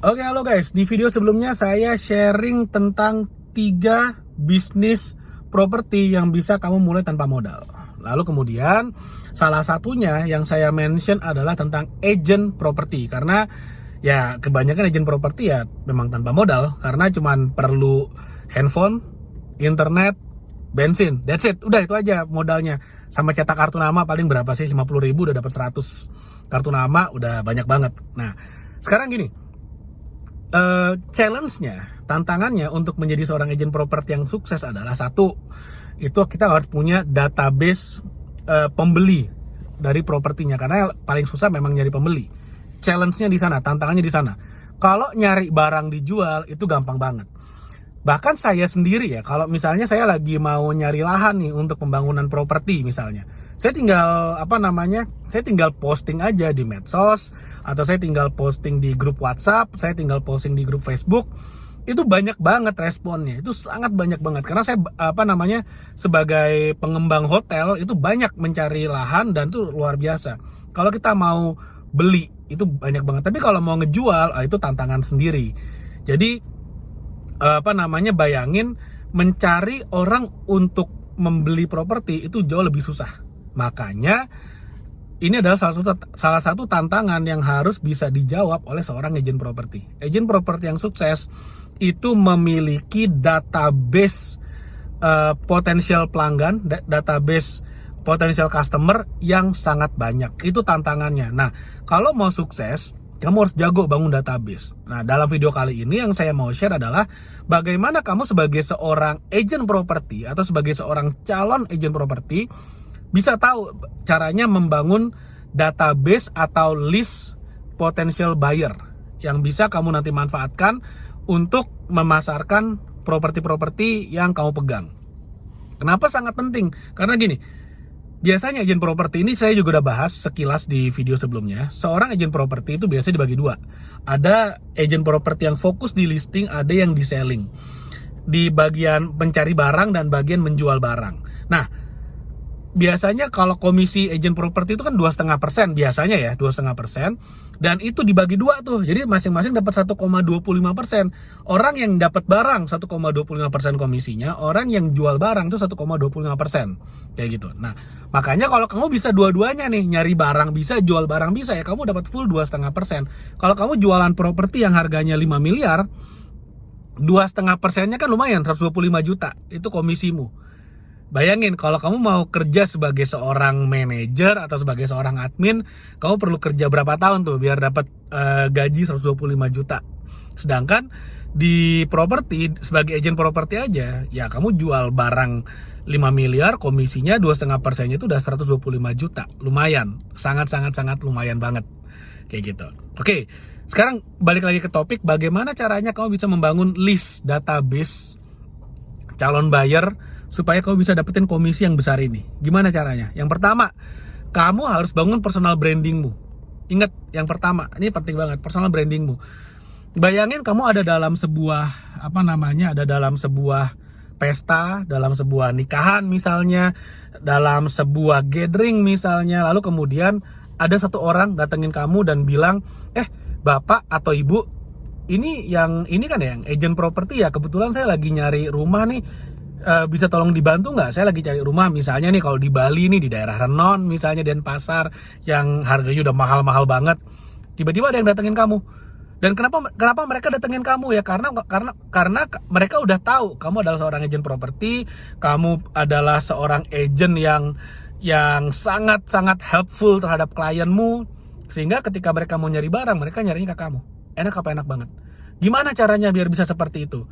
Oke, halo guys. Di video sebelumnya saya sharing tentang 3 bisnis properti yang bisa kamu mulai tanpa modal. Lalu kemudian salah satunya yang saya mention adalah tentang agent properti. Karena ya kebanyakan agent properti ya memang tanpa modal. Karena cuman perlu handphone, internet, bensin. That's it. Udah itu aja modalnya. Sama cetak kartu nama paling berapa sih? 50.000 udah dapat 100 kartu nama, udah banyak banget. Nah, sekarang gini. Challenge-nya, tantangannya untuk menjadi seorang agent properti yang sukses adalah satu, itu kita harus punya database pembeli dari propertinya, karena yang paling susah memang nyari pembeli. Challenge-nya di sana, tantangannya di sana. Kalau nyari barang dijual itu gampang banget. Bahkan saya sendiri ya, kalau misalnya saya lagi mau nyari lahan nih untuk pembangunan properti misalnya, saya tinggal posting aja di medsos, atau saya tinggal posting di grup WhatsApp, saya tinggal posting di grup Facebook. Itu banyak banget responnya, itu sangat banyak banget, karena saya sebagai pengembang hotel itu banyak mencari lahan dan itu luar biasa. Kalau kita mau beli itu banyak banget, tapi kalau mau ngejual itu tantangan sendiri. Jadi bayangin mencari orang untuk membeli properti itu jauh lebih susah. Makanya ini adalah salah satu tantangan yang harus bisa dijawab oleh seorang agent properti. Agent properti yang sukses itu memiliki database potensial pelanggan, database potensial customer yang sangat banyak. Itu tantangannya. Nah, kalau mau sukses, kamu harus jago bangun database. Nah, dalam video kali ini yang saya mau share adalah bagaimana kamu sebagai seorang agent properti atau sebagai seorang calon agent properti bisa tahu caranya membangun database atau list potential buyer yang bisa kamu nanti manfaatkan untuk memasarkan properti-properti yang kamu pegang. Kenapa sangat penting? Karena gini, biasanya agen properti ini saya juga udah bahas sekilas di video sebelumnya. Seorang agen properti itu biasanya dibagi dua. Ada agen properti yang fokus di listing, ada yang di selling. Di bagian mencari barang dan bagian menjual barang. Nah, biasanya kalau komisi agent properti itu kan 2,5% biasanya ya, 2,5%, dan itu dibagi dua tuh. Jadi masing-masing dapat 1,25%. Orang yang dapat barang 1,25% komisinya, orang yang jual barang itu 1,25%. Kayak gitu. Nah, makanya kalau kamu bisa dua-duanya nih, nyari barang bisa, jual barang bisa, ya kamu dapat full 2,5%. Kalau kamu jualan properti yang harganya 5 miliar, 2,5%-nya kan lumayan, 125 juta. Itu komisimu. Bayangin kalau kamu mau kerja sebagai seorang manajer atau sebagai seorang admin, kamu perlu kerja berapa tahun tuh biar dapat gaji 125 juta. Sedangkan di properti, sebagai agent properti aja, ya kamu jual barang 5 miliar, komisinya 2,5%-nya itu udah 125 juta. Lumayan, sangat lumayan banget. Kayak gitu. Oke, sekarang balik lagi ke topik, bagaimana caranya kamu bisa membangun list database calon buyer supaya kamu bisa dapetin komisi yang besar ini. Gimana caranya? Yang pertama, kamu harus bangun personal brandingmu. Ingat, yang pertama, ini penting banget, personal brandingmu. Bayangin kamu ada dalam sebuah, ada dalam sebuah pesta, dalam sebuah nikahan misalnya, dalam sebuah gathering misalnya, lalu kemudian ada satu orang datengin kamu dan bilang, bapak atau ibu, ini kan ya, yang agent properti ya, kebetulan saya lagi nyari rumah nih, bisa tolong dibantu nggak? Saya lagi cari rumah misalnya nih, kalau di Bali nih, di daerah Renon misalnya, Denpasar, yang harganya udah mahal-mahal banget. Tiba-tiba ada yang datengin kamu. Dan kenapa mereka datengin kamu ya? Karena mereka udah tahu kamu adalah seorang agent properti, kamu adalah seorang agent yang sangat helpful terhadap klienmu, sehingga ketika mereka mau nyari barang, mereka nyarinya ke kamu. Enak apa enak banget. Gimana caranya biar bisa seperti itu?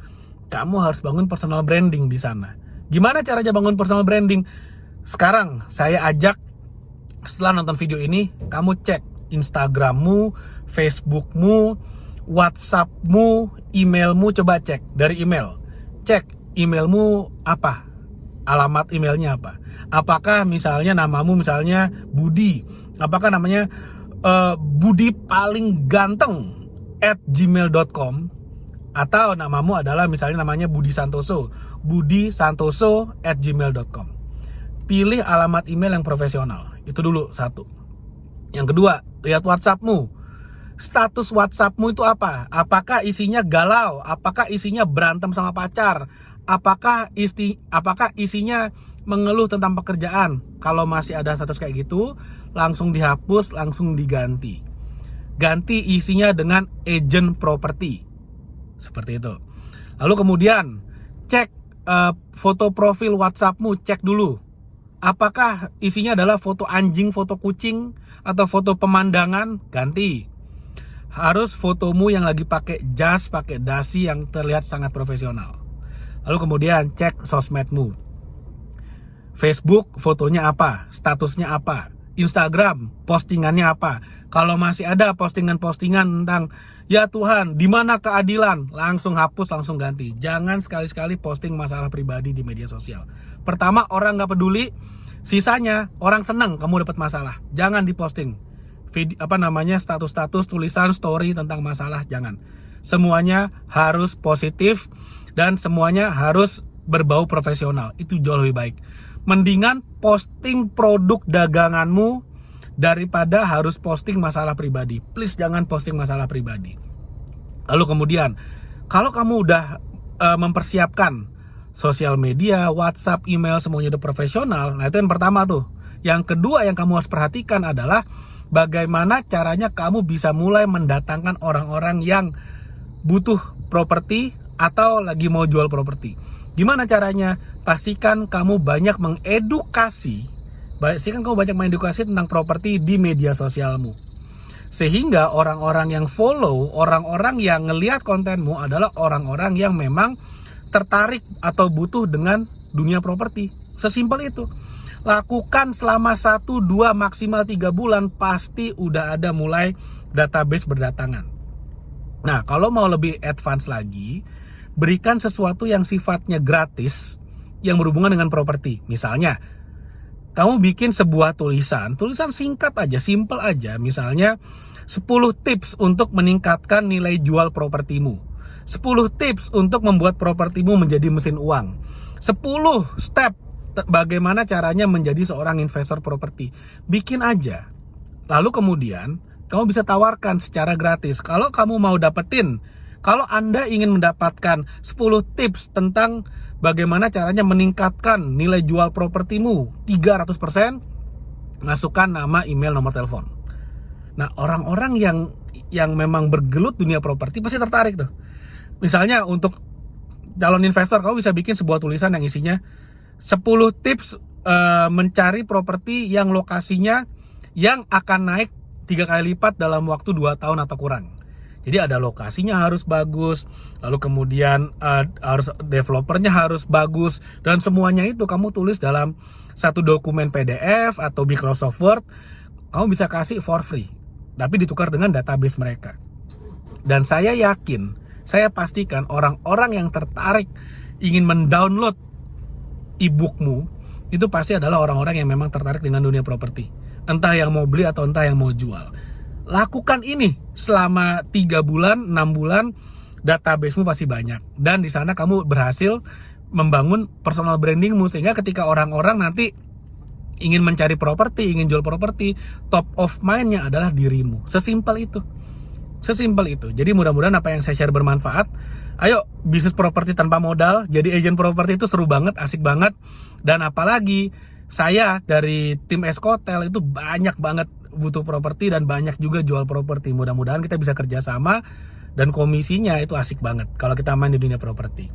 Kamu harus bangun personal branding di sana. Gimana caranya bangun personal branding? Sekarang saya ajak, setelah nonton video ini, kamu cek Instagrammu, Facebookmu, WhatsAppmu, emailmu, coba cek dari email. Cek emailmu apa? Alamat emailnya apa? Apakah misalnya namamu misalnya Budi? Apakah namanya Budi paling ganteng @gmail.com? Atau namamu adalah misalnya namanya Budi Santoso @gmail.com. Pilih alamat email yang profesional. Itu dulu satu. Yang kedua, lihat WhatsAppmu. Status WhatsAppmu itu apa? Apakah isinya galau? Apakah isinya berantem sama pacar? Apakah isinya mengeluh tentang pekerjaan? Kalau masih ada status kayak gitu, langsung dihapus, langsung diganti. Ganti isinya dengan agent property. Seperti itu. Lalu kemudian cek foto profil WhatsAppmu, cek dulu. Apakah isinya adalah foto anjing, foto kucing, atau foto pemandangan? Ganti. Harus fotomu yang lagi pakai jas, pakai dasi yang terlihat sangat profesional. Lalu kemudian cek sosmedmu. Facebook fotonya apa? Statusnya apa? Instagram postingannya apa? Kalau masih ada postingan-postingan tentang ya Tuhan, di mana keadilan? Langsung hapus, langsung ganti. Jangan sekali-sekali posting masalah pribadi di media sosial. Pertama, orang nggak peduli. Sisanya, orang senang kamu dapat masalah. Jangan diposting. Status-status, tulisan, story tentang masalah, jangan. Semuanya harus positif dan semuanya harus berbau profesional. Itu jauh lebih baik. Mendingan posting produk daganganmu daripada harus posting masalah pribadi. Please jangan posting masalah pribadi. Lalu kemudian, kalau kamu udah mempersiapkan sosial media, WhatsApp, email, semuanya udah profesional, nah itu yang pertama tuh. Yang kedua yang kamu harus perhatikan adalah bagaimana caranya kamu bisa mulai mendatangkan orang-orang yang butuh properti atau lagi mau jual properti. Gimana caranya? Pastikan kamu banyak mengedukasi tentang properti di media sosialmu. Sehingga orang-orang yang follow, orang-orang yang ngelihat kontenmu adalah orang-orang yang memang tertarik atau butuh dengan dunia properti. Sesimpel itu. Lakukan selama 1, 2, maksimal 3 bulan, pasti udah ada mulai database berdatangan. Nah, kalau mau lebih advance lagi, berikan sesuatu yang sifatnya gratis yang berhubungan dengan properti. Misalnya, kamu bikin sebuah tulisan singkat aja, simple aja. Misalnya, 10 tips untuk meningkatkan nilai jual propertimu. 10 tips untuk membuat propertimu menjadi mesin uang. 10 step bagaimana caranya menjadi seorang investor properti. Bikin aja. Lalu kemudian kamu bisa tawarkan secara gratis. Kalau kamu mau kalau Anda ingin mendapatkan 10 tips tentang bagaimana caranya meningkatkan nilai jual propertimu 300%, masukkan nama, email, nomor telepon. Nah, orang-orang yang memang bergelut dunia properti pasti tertarik tuh. Misalnya untuk calon investor, kamu bisa bikin sebuah tulisan yang isinya 10 tips mencari properti yang lokasinya yang akan naik 3 kali lipat dalam waktu 2 tahun atau kurang. Jadi ada lokasinya harus bagus, lalu kemudian harus developernya harus bagus, dan semuanya itu kamu tulis dalam satu dokumen PDF atau Microsoft Word. Kamu bisa kasih for free, tapi ditukar dengan database mereka. Dan saya yakin, saya pastikan orang-orang yang tertarik ingin mendownload e-bookmu itu pasti adalah orang-orang yang memang tertarik dengan dunia properti, entah yang mau beli atau entah yang mau jual. Lakukan ini selama 3 bulan, 6 bulan, databasemu pasti banyak. Dan di sana kamu berhasil membangun personal brandingmu, sehingga ketika orang-orang nanti ingin mencari properti, ingin jual properti, top of mind-nya adalah dirimu. Sesimpel itu. Sesimpel itu. Jadi mudah-mudahan apa yang saya share bermanfaat. Ayo, bisnis properti tanpa modal, jadi agent properti itu seru banget, asik banget. Dan apalagi saya dari tim Eskotel itu banyak banget butuh properti dan banyak juga jual properti. Mudah-mudahan kita bisa kerjasama dan komisinya itu asik banget kalau kita main di dunia properti.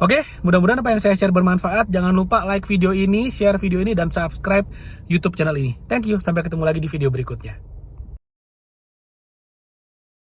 Oke, mudah-mudahan apa yang saya share bermanfaat. Jangan lupa like video ini, share video ini, dan subscribe YouTube channel ini. Thank you, sampai ketemu lagi di video berikutnya.